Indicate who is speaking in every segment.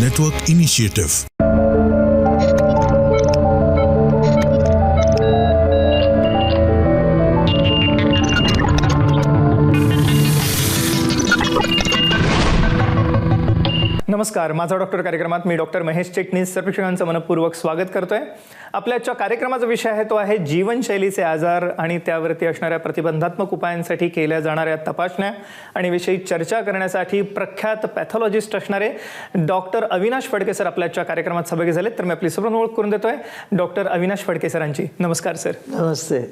Speaker 1: Network Initiative.
Speaker 2: नमस्कार, माझा doctor कार्यक्रमात मी डॉक्टर महेश चिटणीस सर्वेक्षकांचं मनपूर्वक स्वागत करतोय. आपल्या आजच्या कार्यक्रमाचा विषय आहे तो आहे जीवनशैलीचे आजार आणि त्यावरती असणाऱ्या प्रतिबंधात्मक उपायांसाठी केल्या जाणाऱ्या तपासण्या आणि विषयी चर्चा करण्यासाठी प्रख्यात पॅथॉलॉजिस्ट असणारे डॉक्टर अविनाश फडके सर आपल्या आजच्या कार्यक्रमात सहभागी झालेत. तर मी आपली सर्व ओळख करून देतोय डॉक्टर अविनाश फडके सरांची. नमस्कार सर.
Speaker 3: नमस्ते.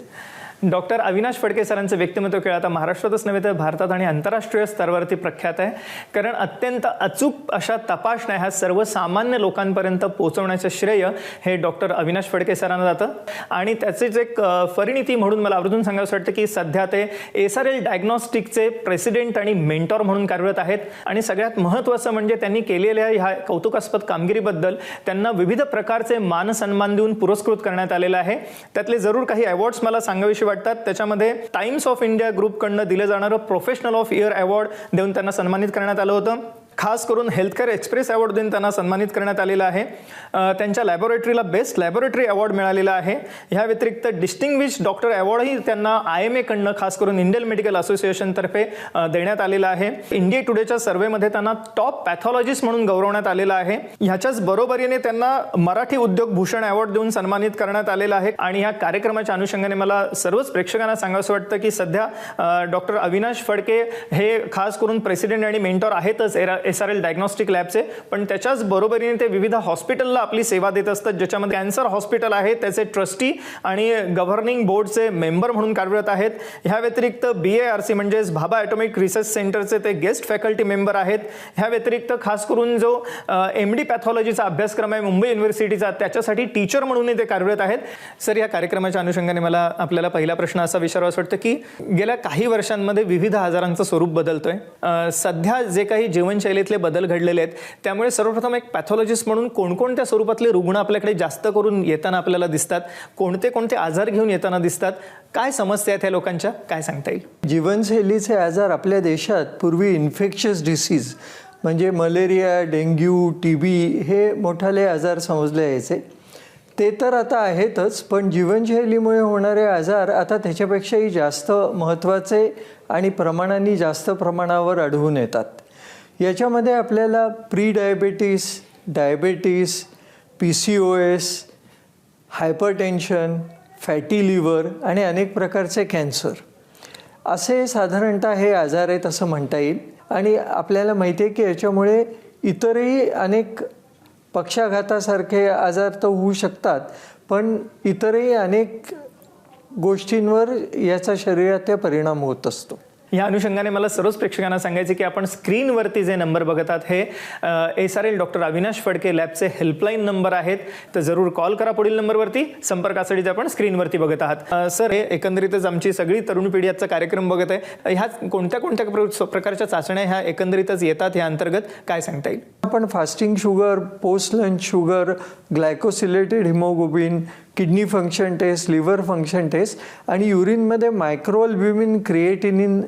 Speaker 2: डॉक्टर अविनाश फडके सरांचं व्यक्तिमत्व केवळ आता महाराष्ट्रातच नव्हे तर भारतात आणि आंतरराष्ट्रीय स्तरावरती प्रख्यात आहे. कारण अत्यंत अचूक अशा तपासण्या ह्या सर्वसामान्य लोकांपर्यंत पोहोचवण्याचं श्रेय हे डॉक्टर अविनाश फडके सरांना जातं. आणि त्याचेच एक परिणिती म्हणून मला आवर्जून सांगावंसं वाटतं की सध्या ते SRL डायग्नॉस्टिकचे प्रेसिडेंट आणि मेंटॉर म्हणून कार्यरत आहेत. आणि सगळ्यात महत्त्वाचं म्हणजे त्यांनी केलेल्या ह्या कौतुकास्पद कामगिरीबद्दल त्यांना विविध प्रकारचे मान सन्मान देऊन पुरस्कृत करण्यात आलेलं आहे. त्यातले जरूर काही अवॉर्ड्स मला सांगावेसे वाटतात. त्याच्यामध्ये टाइम्स ऑफ इंडिया ग्रुपकडनं दिलं जाणारं प्रोफेशनल ऑफ इयर अवॉर्ड देऊन त्यांना सन्मानित करण्यात आलं होतं. खास करून हेल्थकेअर एक्सप्रेस अवॉर्ड देऊन त्यांना सन्मानित करण्यात आलेलं आहे. त्यांच्या लॅबोरेटरीला बेस्ट लॅबोरेटरी अवॉर्ड मिळालेला आहे. ह्या व्यतिरिक्त डिस्टिंग्विश डॉक्टर अवॉर्डही त्यांना IMA कडनं खास करून इंडियन मेडिकल असोसिएशनतर्फे देण्यात आलेला आहे. इंडिया टुडेच्या सर्व्हेमध्ये त्यांना टॉप पॅथॉलॉजिस्ट म्हणून गौरवण्यात आलेलं आहे. ह्याच्याच बरोबरीने त्यांना मराठी उद्योग भूषण अवॉर्ड देऊन सन्मानित करण्यात आलेलं आहे. आणि ह्या कार्यक्रमाच्या अनुषंगाने मला सर्वच प्रेक्षकांना सांगावंसं वाटतं की सध्या डॉक्टर अविनाश फडके हे खास करून प्रेसिडेंट आणि मेंटॉर आहेतच SRL डायग्नॉस्टिक लॅबचे, पण त्याच्याच बरोबरीने ते विविध हॉस्पिटलला आपली सेवा देत असतात. ज्याच्यामध्ये कॅन्सर हॉस्पिटल आहे त्याचे ट्रस्टी आणि गव्हर्निंग बोर्डचे मेंबर म्हणून कार्यरत आहेत. ह्या व्यतिरिक्त BARC म्हणजेच भाभा ॲटॉमिक रिसर्च सेंटरचे ते गेस्ट फॅकल्टी मेंबर आहेत. ह्या व्यतिरिक्त खास करून जो MD पॅथॉलॉजीचा अभ्यासक्रम आहे मुंबई युनिव्हर्सिटीचा त्याच्यासाठी टीचर म्हणूनही ते कार्यरत आहेत. सर, या कार्यक्रमाच्या अनुषंगाने मला आपल्याला पहिला प्रश्न असा विचारावासा वाटतं की गेल्या काही वर्षांमध्ये विविध आजारांचं स्वरूप बदलतोय. सध्या जे काही जीवनशैलीतले बदल घडलेले आहेत त्यामुळे सर्वप्रथम एक पॅथॉलॉजिस्ट म्हणून कोणकोणत्या स्वरूपातले रुग्ण आपल्याकडे जास्त करून येताना आपल्याला दिसतात, कोणते कोणते आजार घेऊन येताना दिसतात, काय समस्या आहेत ह्या लोकांच्या, काय सांगता येईल?
Speaker 3: जीवनशैलीचे आजार आपल्या देशात पूर्वी इन्फेक्शियस डिसीज म्हणजे मलेरिया, डेंग्यू, TB हे मोठाले आजार समजले यायचे. ते तर आता आहेतच, पण जीवनशैलीमुळे होणारे आजार आता त्याच्यापेक्षाही जास्त महत्त्वाचे आणि प्रमाणाने जास्त प्रमाणावर आढळून येतात. याच्यामध्ये आपल्याला pre diabetes, diabetes, PCOS, hypertension, fatty liver आणि अनेक प्रकारचे कॅन्सर असे साधारणतः हे आजार आहेत असं म्हणता येईल. आणि आपल्याला माहिती आहे की याच्यामुळे इतरही अनेक पक्षाघातासारखे आजार तर होऊ शकतात, पण इतरही अनेक गोष्टींवर याचा शरीरात परिणाम होत असतो.
Speaker 2: या अनुषंगाने मला सर्वच प्रेक्षकांना सांगायचे की आपण स्क्रीनवरती जे नंबर बघत आहात हे SRL डॉक्टर अविनाश फडके लॅबचे हेल्पलाईन नंबर आहेत. तर जरूर कॉल करा पुढील नंबरवरती. संपर्कासाठी जे आपण स्क्रीनवरती बघत आहात. सर, हे एकंदरीतच आमची सगळी तरुण पिढी आजचा कार्यक्रम बघत आहे. ह्या कोणत्या कोणत्या प्रकारच्या चाचण्या ह्या एकंदरीतच येतात ह्या अंतर्गत, काय सांगता येईल?
Speaker 3: आपण fasting sugar, post lunch sugar, glycosylated haemoglobin, kidney function test, liver function test आणि युरिनमध्ये मायक्रोअल्ब्युमिन, क्रिएटिनिन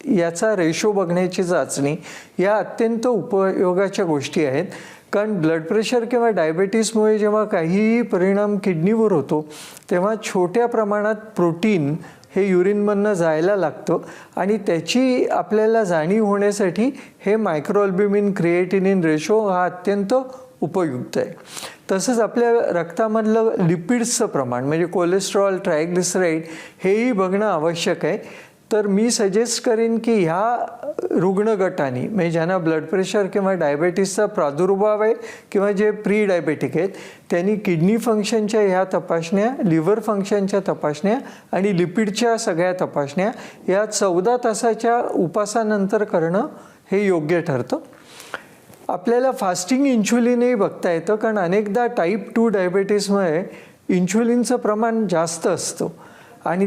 Speaker 3: याचा रेशो बघण्याची चाचणी या अत्यंत उपयोगाच्या गोष्टी आहेत. कारण ब्लड प्रेशर किंवा डायबेटीसमुळे जेव्हा काहीही परिणाम किडनीवर होतो तेव्हा छोट्या प्रमाणात प्रोटीन हे युरिनमधनं जायला लागतं आणि त्याची आपल्याला जाणीव होण्यासाठी हे मायक्रोअल्ब्युमिन क्रिएटिनिन रेशो हा अत्यंत उपयुक्त आहे. तसंच आपल्या रक्तामधलं लिपिड्सचं प्रमाण म्हणजे कोलेस्ट्रॉल, ट्रायग्लिसराईड हेही बघणं आवश्यक आहे. तर मी सजेस्ट करेन की ह्या रुग्णगटांनी म्हणजे ज्यांना ब्लड प्रेशर किंवा डायबेटीसचा प्रादुर्भाव आहे किंवा जे प्री डायबेटिक आहेत त्यांनी किडनी फंक्शनच्या ह्या तपासण्या, लिव्हर फंक्शनच्या तपासण्या आणि लिपिडच्या सगळ्या तपासण्या या 14 तासाच्या उपासानंतर करणं हे योग्य ठरतं. आपल्याला फास्टिंग इन्शुलिनही बघता येतं, कारण अनेकदा टाईप 2 डायबेटीसमुळे इन्शुलिनचं प्रमाण जास्त असतं आणि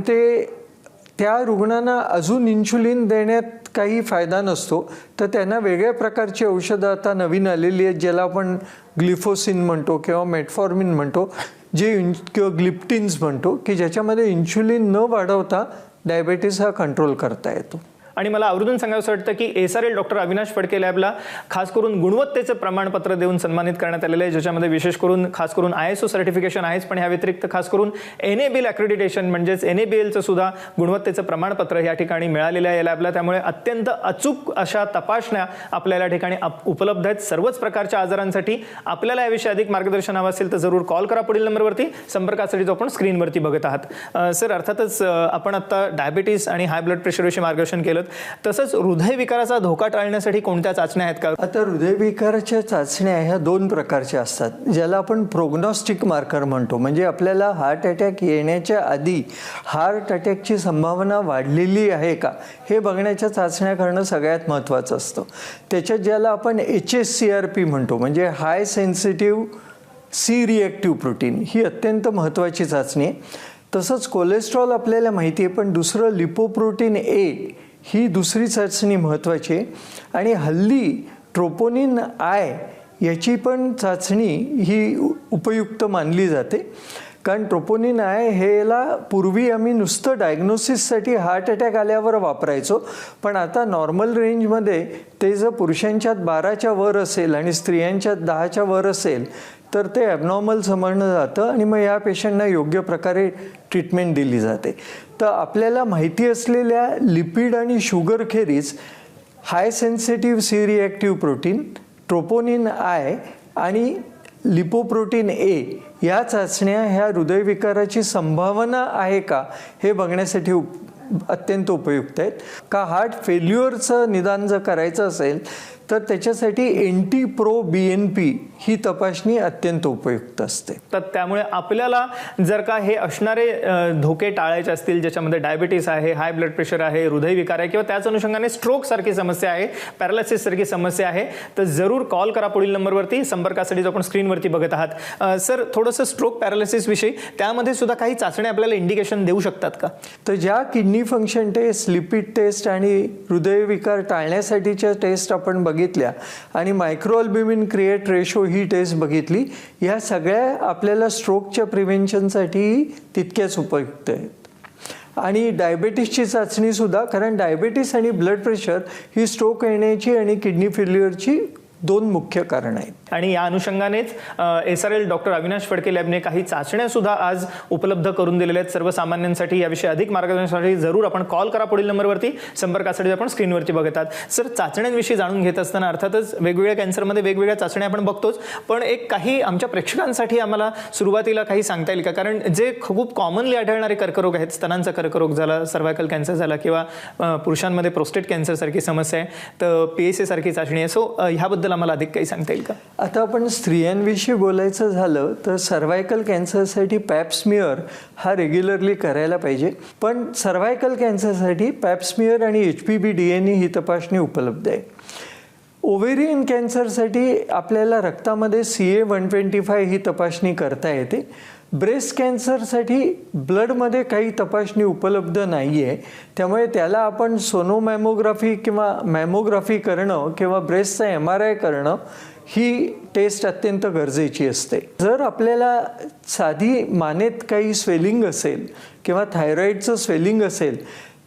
Speaker 3: त्या रुग्णांना अजून इन्शुलिन देण्यात काही फायदा नसतो. तर त्यांना वेगळ्या प्रकारची औषधं आता नवीन आलेली आहेत ज्याला आपण ग्लिफोसिन म्हणतो किंवा मेटफॉर्मिन म्हणतो, किंवा ग्लिप्टिन्स म्हणतो, की ज्याच्यामध्ये इन्शुलिन न वाढवता डायबेटीस हा कंट्रोल करता येतो.
Speaker 2: आणि मला आवर्जून सांगावंसं वाटतं की SRL डॉक्टर अविनाश फडके लॅबला खास करून गुणवत्तेचं प्रमाणपत्र देऊन सन्मानित करण्यात आलेलं आहे, ज्याच्यामध्ये विशेष करून खास करून ISO सर्टिफिकेशन आहेच, पण ह्या व्यतिरिक्त खास करून NABL अक्रेडिटेशन म्हणजेच NABLचं सुद्धा गुणवत्तेचं प्रमाणपत्र या ठिकाणी मिळालेलं आहे या लॅबला. त्यामुळे अत्यंत अचूक अशा तपासण्या आपल्याला या ठिकाणी उपलब्ध आहेत सर्वच प्रकारच्या आजारांसाठी. आपल्याला याविषयी अधिक मार्गदर्शन हवं असेल तर जरूर कॉल करा पुढील नंबरवरती. संपर्कासाठी जो आपण स्क्रीनवरती बघत आहात. सर, अर्थातच आपण आता डायबिटीस आणि हाय ब्लड प्रेशरविषयी मार्गदर्शन केलं, तसंच हृदयविकाराचा धोका टाळण्यासाठी कोणत्या चाचण्या आहेत का?
Speaker 3: आता हृदयविकाराच्या चाचण्या ह्या दोन प्रकारच्या असतात, ज्याला आपण प्रोग्नॉस्टिक मार्कर म्हणतो. म्हणजे आपल्याला हार्ट अटॅक येण्याच्या आधी हार्ट अटॅकची संभावना वाढलेली आहे का हे बघण्याच्या चाचण्या करणं सगळ्यात महत्त्वाचं असतं. त्याच्यात ज्याला आपण HSCRP म्हणतो, म्हणजे हाय सेन्सिटिव्ह सी रिॲक्टिव्ह प्रोटीन, ही अत्यंत महत्त्वाची चाचणी आहे. तसंच कोलेस्ट्रॉल आपल्याला माहिती आहे, पण दुसरं लिपोप्रोटीन A ही दुसरी चाचणी महत्त्वाची आहे. आणि हल्ली ट्रोपोनिन I याची पण चाचणी ही उपयुक्त मानली जाते. कारण ट्रोपोनिन I हेला पूर्वी आम्ही नुसतं डायग्नोसिससाठी हार्ट अटॅक आल्यावर वापरायचो, पण आता नॉर्मल रेंजमध्ये ते जर पुरुषांच्यात 12च्या वर असेल आणि स्त्रियांच्यात 10च्या वर असेल तर ते ॲबनॉर्मल समजलं जातं आणि मग या पेशंटना योग्य प्रकारे ट्रीटमेंट दिली जाते. तर आपल्याला माहिती असलेल्या लिपिड आणि शुगरखेरीज high sensitive C reactive protein, troponin I आणि लिपोप्रोटीन A या चाचण्या ह्या हृदयविकाराची संभावना आहे का हे बघण्यासाठी अत्यंत उपयुक्त आहेत. का हार्ट फेल्युअरचं निदान जर करायचं असेल तर त्याच्यासाठी NT-proBNP ही तपासणी अत्यंत उपयुक्त असते.
Speaker 2: तर त्यामुळे आपल्याला जर का हे असणारे धोके टाळायचे असतील, ज्याच्यामध्ये डायबिटीस आहे, हाय ब्लड प्रेशर आहे, हृदयविकार आहे, किंवा त्याच अनुषंगाने स्ट्रोक सारखी समस्या आहे, पॅरालिसिस सारखी समस्या आहे, तर जरूर कॉल करा पुढील नंबरवरती. संपर्कासाठी जो आपण स्क्रीनवरती बघत आहात. सर, थोडंसं स्ट्रोक पॅरालिसिस विषयी त्यामध्ये सुद्धा काही चाचण्या आपल्याला इंडिकेशन देऊ शकतात का?
Speaker 3: तर ज्या kidney function test, lipid test आणि हृदयविकार टाळण्यासाठीच्या टेस्ट आपण बघितल्या आणि मायक्रोअल्ब्युमिन क्रिएट रेशो ही टेस्ट बघितली, या सगळ्या आपल्याला स्ट्रोकच्या प्रिव्हेन्शनसाठी तितक्याच उपयुक्त आहेत. आणि डायबिटीसची चाचणीसुद्धा, कारण डायबिटीस आणि ब्लड प्रेशर ही स्ट्रोक येण्याची आणि किडनी फेल्युअरची दोन मुख्य कारण आहेत.
Speaker 2: आणि या अनुषंगानेच SRL डॉक्टर अविनाश फडके लॅबने काही चाचण्या सुद्धा आज उपलब्ध करून दिलेल्या आहेत सर्वसामान्यांसाठी. याविषयी अधिक मार्गदर्शनासाठी जरूर आपण कॉल करा पुढील नंबरवरती. संपर्कासाठी आपण स्क्रीनवरती बघत आहात. सर, चाचण्यांविषयी जाणून घेत असताना अर्थातच वेगवेगळ्या कॅन्सरमध्ये वेगवेगळ्या चाचण्या आपण बघतोच, पण एक काही आमच्या प्रेक्षकांसाठी आम्हाला सुरुवातीला काही सांगता येईल का? कारण जे खूप कॉमनली आढळणारे कर्करोग आहेत, स्तनांचा कर्करोग झाला, सर्वायकल कॅन्सर झाला, किंवा पुरुषांमध्ये प्रोस्टेट कॅन्सर सारखी समस्या आहे, तर PSA सारखी चाचणी आहे. सो ह्याबद्दल आम्हाला अधिक काही सांगता येईल का?
Speaker 3: आता आपण स्त्रियांविषयी बोलायचं झालं तर सर्वायकल कॅन्सरसाठी पॅप स्मिअर हा रेग्युलरली करायला पाहिजे. पण सर्वायकल कॅन्सरसाठी पॅप स्मिअर आणि HPV DNA ही तपासणी उपलब्ध आहे. ओव्हेरियन कॅन्सरसाठी आपल्याला रक्तामध्ये CA-125 ही तपासणी करता येते. ब्रेस्ट कॅन्सरसाठी ब्लडमध्ये काही तपासणी उपलब्ध नाही आहे, त्यामुळे त्याला आपण सोनोमॅमोग्राफी किंवा मॅमोग्राफी करणं किंवा ब्रेस्टचा MRI करणं ही टेस्ट अत्यंत गरजेची असते. जर आपल्याला साधी मानेत काही स्वेलिंग असेल किंवा थायरॉईडचं स्वेलिंग असेल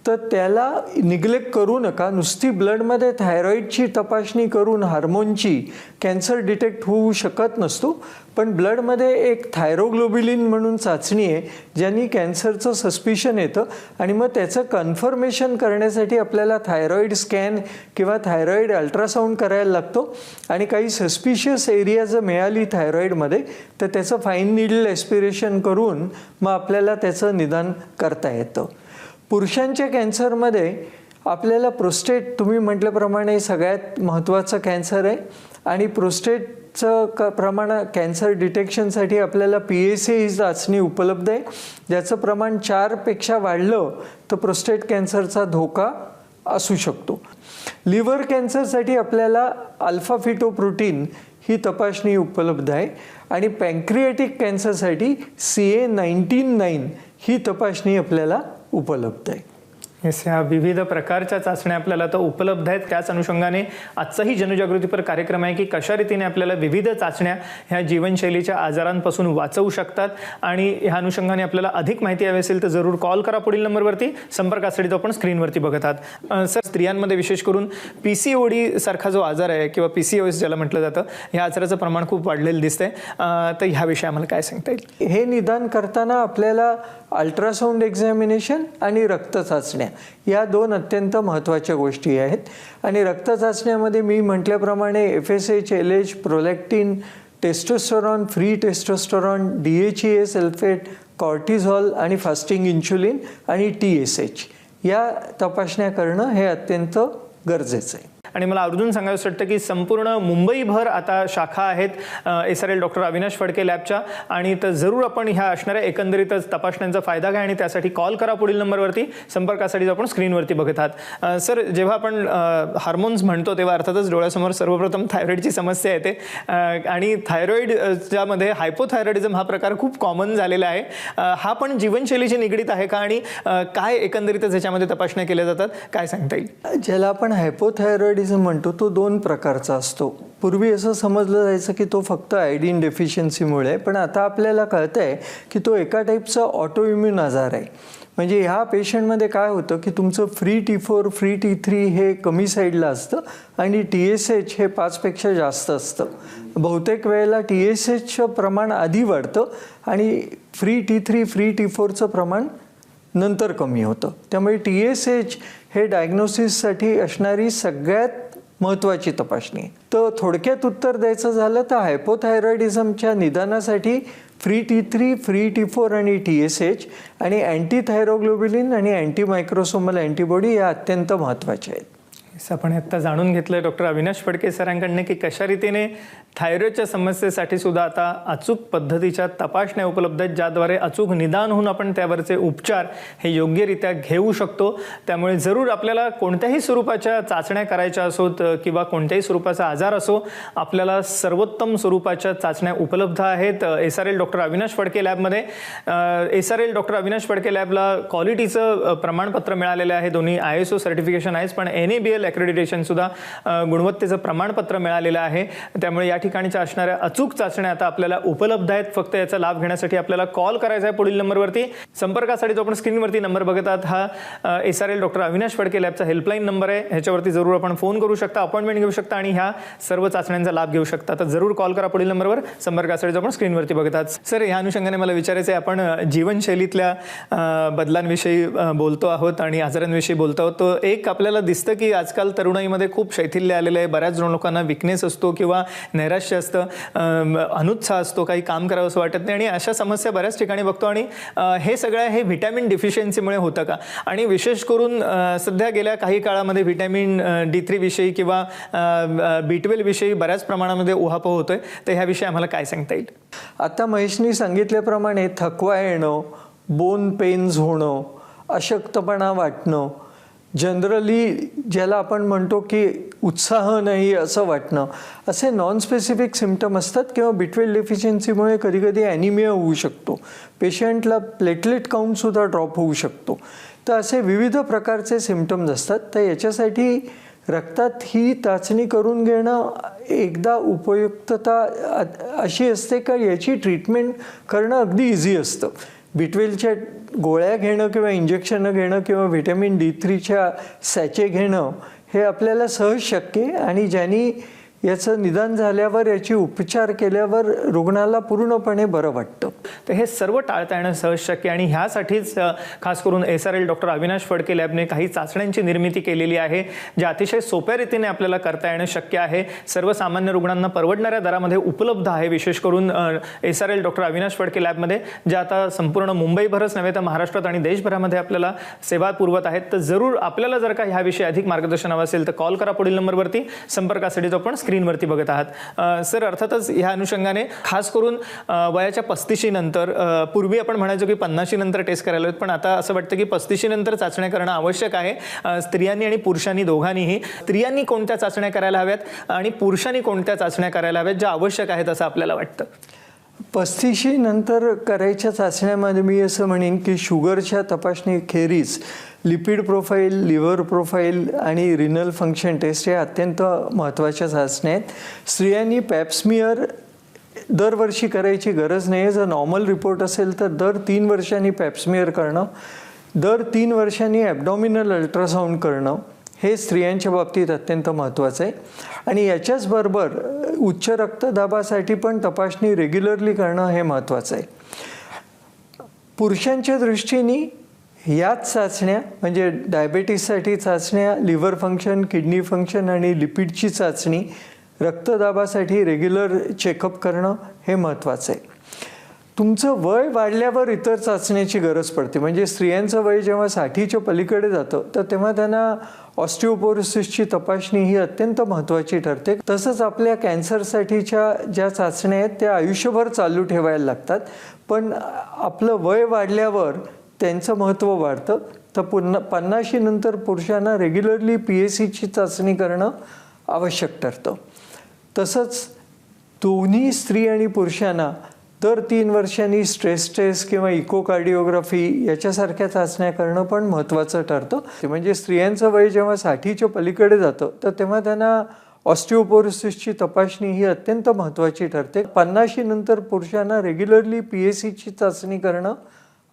Speaker 3: तर त्याला निग्लेक्ट करू नका. नुसती ब्लडमध्ये थायरॉईडची तपासणी करून हार्मोनची कॅन्सर डिटेक्ट होऊ शकत नसतो, पण ब्लडमध्ये एक थायरोग्लोबिलिन म्हणून चाचणी आहे ज्यांनी कॅन्सरचं सस्पिशन येतं आणि मग त्याचं कन्फर्मेशन करण्यासाठी आपल्याला थायरॉईड स्कॅन किंवा थायरॉईड अल्ट्रासाऊंड करायला लागतो. आणि काही सस्पिशियस एरिया जर मिळाली थायरॉईडमध्ये तर त्याचं फाईन नीडल एस्पिरेशन करून मग आपल्याला त्याचं निदान करता येतं. पुरुषांच्या कॅन्सरमध्ये आपल्याला प्रोस्टेट, तुम्ही म्हटल्याप्रमाणे सगळ्यात महत्त्वाचं कॅन्सर आहे आणि प्रोस्टेटचं प्रमाण कॅन्सर डिटेक्शनसाठी आपल्याला PSA ही चाचणी उपलब्ध आहे, ज्याचं प्रमाण 4पेक्षा वाढलं तर प्रोस्टेट कॅन्सरचा धोका असू शकतो. लिव्हर कॅन्सरसाठी आपल्याला अल्फा फिटोप्रोटीन ही तपासणी उपलब्ध आहे आणि पँक्रियाटिक कॅन्सरसाठी CA-19-9 ही तपासणी आपल्याला उपलब्ध आहे.
Speaker 2: येस, ह्या विविध प्रकारच्या चाचण्या आपल्याला तर उपलब्ध आहेत. त्याच अनुषंगाने आजचाही जनजागृतीपर कार्यक्रम आहे की कशा रीतीने आपल्याला विविध चाचण्या ह्या जीवनशैलीच्या आजारांपासून वाचवू शकतात. आणि ह्या अनुषंगाने आपल्याला अधिक माहिती हवी असेल तर जरूर कॉल करा पुढील नंबरवरती. संपर्कासाठी तो आपण स्क्रीनवरती बघत आहात. सर, स्त्रियांमध्ये विशेष करून PCOD सारखा जो आजार आहे किंवा PCOS ज्याला म्हटलं जातं, ह्या आजाराचं प्रमाण खूप वाढलेलं दिसतंय. तर ह्याविषयी आम्हाला काय सांगता येईल?
Speaker 3: हे निदान करताना आपल्याला अल्ट्रासाऊंड एक्झामिनेशन आणि रक्त चाचण्या या दोन अत्यंत महत्त्वाच्या गोष्टी आहेत. आणि रक्त चाचण्यामध्ये मी म्हटल्याप्रमाणे FSH, LH, prolactin, testosterone, free testosterone, DHEA sulphate, cortisol आणि फास्टिंग इन्शुलिन आणि TSH या तपासण्या करणं हे अत्यंत गरजेचं आहे.
Speaker 2: आणि मला आवर्जून सांगायचं वाटतं की संपूर्ण मुंबईभर आता शाखा आहेत SRL डॉक्टर अविनाश फडके लॅबच्या. आणि तर जरूर आपण ह्या असणाऱ्या एकंदरीतच तपासण्यांचा फायदा घ्या आणि त्यासाठी कॉल करा पुढील नंबरवरती. संपर्कासाठी आपण स्क्रीनवरती बघत आहात. सर, जेव्हा आपण हार्मोन्स म्हणतो तेव्हा अर्थातच डोळ्यासमोर सर्वप्रथम थायरॉईडची समस्या येते. आणि थायरॉईड ज्यामध्ये हायपोथायरॉइडिझम हा प्रकार खूप कॉमन झालेला आहे. हा पण जीवनशैलीशी निगडीत आहे का? आणि काय एकंदरीतच याच्यामध्ये तपासण्या केल्या जातात, काय सांगता येईल?
Speaker 3: ज्याला आपण हायपोथायरॉइडिझम म्हणतो तो दोन प्रकारचा असतो. पूर्वी असं समजलं जायचं की तो फक्त आयोडीन डेफिशियन्सीमुळे, पण आता आपल्याला कळतंय की तो एका टाईपचा ऑटोइम्युन आजार आहे. म्हणजे ह्या पेशंटमध्ये काय होतं की तुमचं फ्री T4, फ्री T3 हे कमी साईडला असतं आणि TSH हे 5पेक्षा जास्त असतं. बहुतेक वेळेला TSHचं प्रमाण आधी वाढतं आणि फ्री T3, फ्री T4चं प्रमाण नंतर कमी होतं. त्यामुळे TSH हे डायग्नोसिससाठी असणारी सगळ्यात महत्त्वाची तपासणी आहे. तर थोडक्यात उत्तर द्यायचं झालं तर हायपोथायरॉइडिझमच्या निदानासाठी फ्री T3, फ्री T4 आणि TSH आणि अँटीथायरोग्लोबिलिन आणि अँटीमायक्रोसोमल अँटीबॉडी या अत्यंत महत्त्वाच्या आहेत.
Speaker 2: आपण आत्ता जाणून घेतलं डॉक्टर अविनाश फडके सरांकडनं की कशा रीतीने थायरॉईडच्या समस्येसाठी सुद्धा आता अचूक पद्धतीच्या तपासण्या उपलब्ध आहेत, ज्याद्वारे अचूक निदान होऊन आपण त्यावरचे उपचार हे योग्यरित्या घेऊ शकतो. त्यामुळे जरूर आपल्याला कोणत्याही स्वरूपाच्या चाचण्या करायच्या असोत किंवा कोणत्याही स्वरूपाचा आजार असो, आपल्याला सर्वोत्तम स्वरूपाच्या चाचण्या उपलब्ध आहेत SRL डॉक्टर अविनाश फडके लॅबमध्ये. SRL डॉक्टर अविनाश फडके लॅबला क्वालिटीचं प्रमाणपत्र मिळालेलं आहे. दोन्ही ISO सर्टिफिकेशन आहेच, पण NABL एक्रेडिटेशन सुद्धा गुणवत्तेचं प्रमाणपत्र मिळालेलं आहे. त्यामुळे या ठिकाणच्या असणाऱ्या अचूक चाचण्या आता आपल्याला उपलब्ध आहेत. फक्त याचा लाभ घेण्यासाठी आपल्याला कॉल करायचा आहे पुढील नंबरवरती. संपर्कासाठी जो आपण स्क्रीनवरती नंबर बघत आहात हा SRL डॉक्टर अविनाश फडके लॅबचा हेल्पलाईन नंबर आहे. ह्याच्यावरती जरूर आपण फोन करू शकता, अपॉइंटमेंट घेऊ शकता आणि ह्या सर्व चाचण्यांचा लाभ घेऊ शकता. तर जरूर कॉल करा पुढील नंबरवर. संपर्कासाठी जो आपण स्क्रीनवरती बघत आहात. सर, ह्या अनुषंगाने मला विचारायचं आहे, आपण जीवनशैलीतल्या बदलांविषयी बोलतो आहोत आणि आजारांविषयी बोलतो आहोत. तो एक आपल्याला दिसतं की आजकाल तरुणाईमध्ये खूप शैथिल्य आलेलं आहे. बऱ्याच लोकांना विकनेस असतो किंवा नैराश्य असतं, अनुत्साह असतो, काही काम करावं असं वाटत नाही आणि अशा समस्या बऱ्याच ठिकाणी बघतो. आणि हे सगळं हे व्हिटॅमिन डिफिशियन्सीमुळे होतं का? आणि विशेष करून सध्या गेल्या काही काळामध्ये व्हिटॅमिन D3 विषयी किंवा B12 विषयी बऱ्याच प्रमाणामध्ये उहापोह होतोय. तर ह्याविषयी आम्हाला काय सांगता येईल?
Speaker 3: आता महेशनी सांगितल्याप्रमाणे थकवा येणं, बोन पेन्स होणं, अशक्तपणा वाटणं, जनरली ज्याला आपण म्हणतो की उत्साह नाही असं वाटणं, असे नॉन स्पेसिफिक सिम्पटम असतात. किंवा B12 डेफिशियन्सीमुळे कधीकधी ॲनिमिया होऊ शकतो. पेशंटला प्लेटलेट काउंटसुद्धा ड्रॉप होऊ शकतो. तर असे विविध प्रकारचे सिम्पटम्स असतात. तर याच्यासाठी रक्तात ही चाचणी करून घेणं एकदा उपयुक्तता अशी असते का याची ट्रीटमेंट करणं अगदी इझी असतं. B12च्या गोळ्या घेणं किंवा इंजेक्शनं घेणं किंवा व्हिटॅमिन D3च्या सॅचे घेणं हे आपल्याला सहज शक्य आहे. आणि ज्यांनी याचं निदान झाल्यावर याची उपचार केल्यावर रुग्णाला पूर्णपणे बरं वाटतं.
Speaker 2: तर हे सर्व टाळता येणं सहज शक्य आणि ह्यासाठीच खास करून SRL डॉक्टर अविनाश फडके लॅबने काही चाचण्यांची निर्मिती केलेली आहे, ज्या अतिशय सोप्या रीतीने आपल्याला करता येणं शक्य आहे. सर्वसामान्य रुग्णांना परवडणाऱ्या दरामध्ये उपलब्ध आहे. विशेष करून SRL डॉक्टर अविनाश फडके लॅबमध्ये ज्या आता संपूर्ण मुंबईभरच नव्हे तर महाराष्ट्रात आणि देशभरामध्ये आपल्याला सेवा पुरवत आहेत. तर जरूर आपल्याला जर का ह्याविषयी अधिक मार्गदर्शन हवं असेल तर कॉल करा पुढील नंबरवरती. संपर्कासाठी आपण स्क्रीनवरती बघत आहात. सर, अर्थातच ह्या अनुषंगाने खास करून वयाच्या 35 नंतर, पूर्वी आपण म्हणायचो की 50 नंतर टेस्ट करायला हवेत, पण आता असं वाटतं की 35 नंतर चाचण्या करणं आवश्यक आहे. स्त्रियांनी आणि पुरुषांनी दोघांनीही. स्त्रियांनी कोणत्या चाचण्या करायला हव्यात आणि पुरुषांनी कोणत्या चाचण्या करायला हव्यात ज्या आवश्यक आहेत असं आपल्याला वाटतं?
Speaker 3: 35 नंतर करायच्या चाचण्यामध्ये मी असं म्हणेन की शुगरच्या तपासणीखेरीज लिपिड प्रोफाईल, लिव्हर प्रोफाईल आणि रिनल फंक्शन टेस्ट हे अत्यंत महत्त्वाच्या चाचण्या आहेत. स्त्रियांनी पॅप्समियर दरवर्षी करायची गरज नाही आहे. जर नॉर्मल रिपोर्ट असेल तर दर 3 वर्षांनी पॅप्समियर करणं, दर 3 वर्षांनी ॲब्डॉमिनल अल्ट्रासाऊंड करणं हे स्त्रियांच्या बाबतीत अत्यंत महत्त्वाचं आहे. आणि याच्याचबरोबर उच्च रक्तदाबासाठी पण तपासणी रेग्युलरली करणं हे महत्त्वाचं आहे. पुरुषांच्या दृष्टीने याच चाचण्या म्हणजे डायबेटीससाठी चाचण्या, लिव्हर फंक्शन, किडनी फंक्शन आणि लिपिडची चाचणी, रक्तदाबासाठी रेग्युलर चेकअप करणं हे महत्त्वाचं आहे. तुमचं वय वाढल्यावर इतर चाचण्याची गरज पडते. म्हणजे स्त्रियांचं वय जेव्हा 60च्या पलीकडे जातं तर तेव्हा त्यांना ऑस्टिओपोरोसिसची तपासणी ही अत्यंत महत्त्वाची ठरते. तसंच आपल्या कॅन्सरसाठीच्या ज्या चाचण्या आहेत त्या आयुष्यभर चालू ठेवायला लागतात, पण आपलं वय वाढल्यावर त्यांचं महत्त्व वाढतं. तर पुन्हा 50 नंतर पुरुषांना रेग्युलरली PSCची चाचणी करणं आवश्यक ठरतं. तसंच दोन्ही स्त्री आणि पुरुषांना दर 3 वर्षांनी स्ट्रेस टेस्ट किंवा इकोकार्डिओग्राफी याच्यासारख्या चाचण्या करणं पण महत्त्वाचं ठरतं. म्हणजे स्त्रियांचं वय जेव्हा 60च्या पलीकडे जातं तर तेव्हा त्यांना ऑस्टिओपोरोसिसची तपासणी ही अत्यंत महत्त्वाची ठरते. 50 नंतर पुरुषांना रेग्युलरली PSCची चाचणी करणं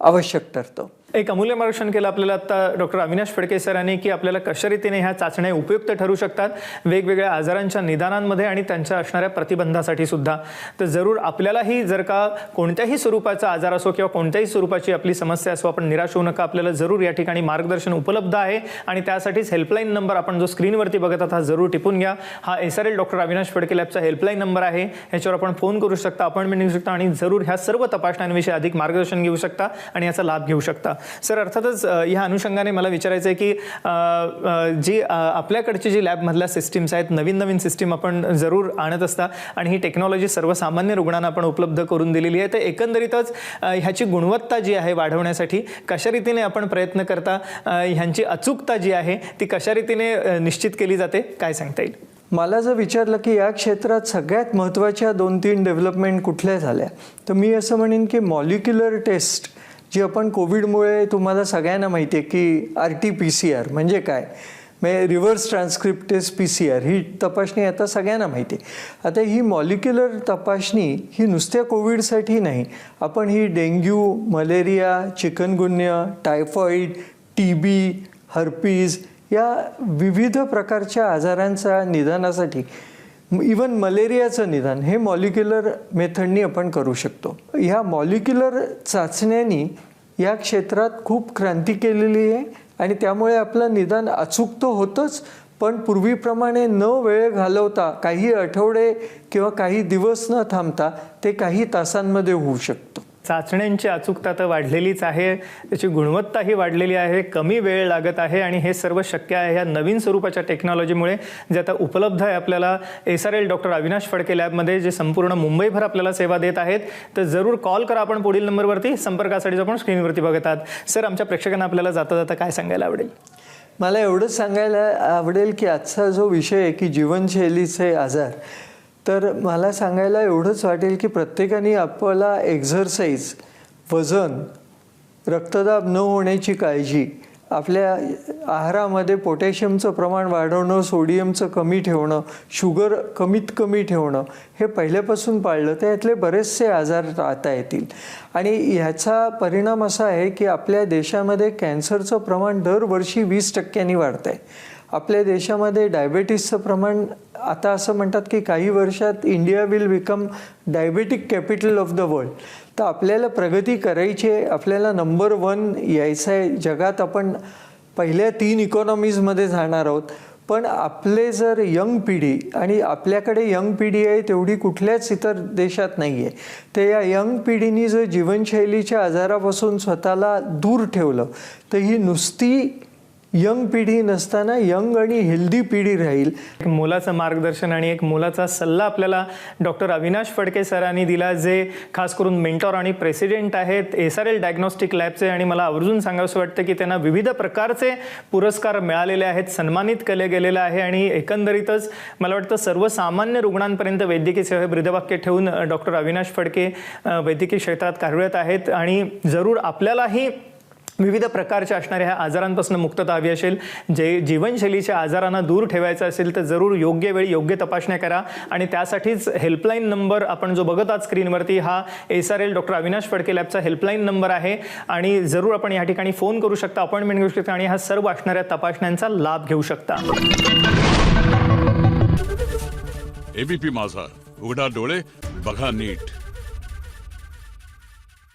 Speaker 3: आवश्यक ठरतं.
Speaker 2: एक अमूल्य मार्गदर्शन केलं आपल्याला आता डॉक्टर अविनाश फडके सरांनी की आपल्याला कशा रीतीने ह्या चाचण्या उपयुक्त ठरू शकतात वेगवेगळ्या आजारांच्या निदानांमध्ये आणि त्यांच्या असणाऱ्या प्रतिबंधासाठी सुद्धा. तर जरूर आपल्यालाही जर का कोणत्याही स्वरूपाचा आजार असो किंवा कोणत्याही स्वरूपाची आपली समस्या असो, आपण निराश होऊ नका. आपल्याला जरूर या ठिकाणी मार्गदर्शन उपलब्ध आहे आणि त्यासाठीच हेल्पलाईन नंबर आपण जो स्क्रीनवरती बघत आहात हा जरूर टिपून घ्या. हा SRL डॉक्टर अविनाश फडके लॅबचा हेल्पलाईन नंबर आहे. ह्याच्यावर आपण फोन करू शकता, अपॉइंटमेंट घेऊ शकता आणि जरूर ह्या सर्व तपासण्यांविषयी अधिक मार्गदर्शन घेऊ शकता आणि याचा लाभ घेऊ शकता. सर, अर्थातच ह्या अनुषंगाने मला विचारायचं आहे की जी आपल्याकडची जी लॅबमधल्या सिस्टीम्स आहेत, नवीन नवीन सिस्टीम आपण जरूर आणत असता आणि ही टेक्नॉलॉजी सर्वसामान्य रुग्णांना आपण उपलब्ध करून दिलेली आहे. तर एकंदरीतच ह्याची गुणवत्ता जी आहे वाढवण्यासाठी कशा रीतीने आपण प्रयत्न करता, ह्यांची अचूकता जी आहे ती कशा रीतीने निश्चित केली जाते, काय सांगता येईल?
Speaker 3: मला जर विचारलं की या क्षेत्रात सगळ्यात महत्त्वाच्या 2-3 डेव्हलपमेंट कुठल्या झाल्या, तर मी असं म्हणेन की मॉलिक्युलर टेस्ट जी आपण कोविडमुळे तुम्हाला सगळ्यांना माहिती आहे की RT-PCR म्हणजे काय, म्हणजे रिव्हर्स ट्रान्सक्रिप्टेज PCR ही तपासणी आता सगळ्यांना माहिती आहे. आता ही मॉलिक्युलर तपासणी ही नुसत्या कोविडसाठी नाही, आपण ही dengue, malaria, chikungunya, typhoid, TB, herpes या विविध प्रकारच्या आजारांच्या निदानासाठी, इवन मलेरियाचं निदान हे मॉलिक्युलर मेथडनी आपण करू शकतो. ह्या मॉलिक्युलर चाचण्यांनी या क्षेत्रात खूप क्रांती केलेली आहे आणि त्यामुळे आपलं निदान अचूक तर होतंच, पण पूर्वीप्रमाणे न वेळ घालवता काही आठवडे किंवा काही दिवस न थांबता ते काही तासांमध्ये होऊ शकतं.
Speaker 2: चाचण्यांची अचूकता तर वाढलेलीच आहे, त्याची गुणवत्ताही वाढलेली आहे, कमी वेळ लागत आहे आणि हे सर्व शक्य आहे ह्या नवीन स्वरूपाच्या टेक्नॉलॉजीमुळे जे आता उपलब्ध आहे आपल्याला SRL डॉक्टर अविनाश फडके लॅबमध्ये, जे संपूर्ण मुंबईभर आपल्याला सेवा देत आहेत. तर जरूर कॉल करा आपण पुढील नंबरवरती, संपर्कासाठी आपण स्क्रीनवरती बघत आहात. सर, आमच्या प्रेक्षकांना आपल्याला जाता जाता काय सांगायला आवडेल?
Speaker 3: मला एवढंच सांगायला आवडेल की आजचा जो विषय आहे की जीवनशैलीचे आजार, तर मला सांगायला एवढंच वाटेल की प्रत्येकाने आपला एक्झरसाइज, वजन, रक्तदाब न होण्याची काळजी, आपल्या आहारामध्ये पोटॅशियमचं प्रमाण वाढवणं, सोडियमचं कमी ठेवणं, शुगर कमीत कमी ठेवणं हे पहिल्यापासून पाळलं तर यातले बरेचसे आजार टाळता येतील. आणि ह्याचा परिणाम असा आहे की आपल्या देशामध्ये कॅन्सरचं प्रमाण दरवर्षी 20% वाढतं आहे. आपल्या देशामध्ये डायबेटीसचं प्रमाण आता असं म्हणतात की काही वर्षात India will become diabetic capital of the world. तर आपल्याला प्रगती करायची आहे, आपल्याला नंबर 1 यायचं आहे जगात. आपण पहिल्या 3 इकॉनॉमीजमध्ये जाणार आहोत. पण आपले जर यंग पिढी, आणि आपल्याकडे यंग पिढी आहे तेवढी कुठल्याच इतर देशात नाही आहे, तर या यंग पिढीने जर जीवनशैलीच्या आजारापासून स्वतःला दूर ठेवलं तर ही नुसती यंग पिढी नसताना यंग आणि हेल्दी पिढी राहील.
Speaker 2: एक मोलाचं मार्गदर्शन आणि एक मोलाचा सल्ला आपल्याला डॉक्टर अविनाश फडके सरांनी दिला, जे खास करून मेंटॉर आणि प्रेसिडेंट आहेत SRL डायग्नोस्टिक लॅबचे. आणि मला आवर्जून सांगावंसं वाटतं की त्यांना विविध प्रकारचे पुरस्कार मिळालेले आहेत, सन्मानित केले गेलेलं आहे. आणि एकंदरीतच मला वाटतं सर्वसामान्य रुग्णांपर्यंत वैद्यकीय सेवा हे ब्रीदवाक्य ठेवून डॉक्टर अविनाश फडके वैद्यकीय क्षेत्रात कार्यरत आहेत. आणि जरूर आपल्यालाही विविध प्रकारच्या असणाऱ्या ह्या आजारांपासून मुक्तता हवी असेल, जे जीवनशैलीच्या आजारांना दूर ठेवायचं असेल तर जरूर योग्य वेळी योग्य तपासण्या करा. आणि त्यासाठीच हेल्पलाईन नंबर आपण जो बघत आहात स्क्रीनवरती, हा SRL डॉक्टर अविनाश फडके लॅबचा हेल्पलाईन नंबर आहे. आणि जरूर आपण या ठिकाणी फोन करू शकता, अपॉइंटमेंट घेऊ शकता आणि ह्या सर्व असणाऱ्या तपासण्यांचा लाभ घेऊ शकता.
Speaker 1: ABP माझा, उघडा डोळे बघा नीट.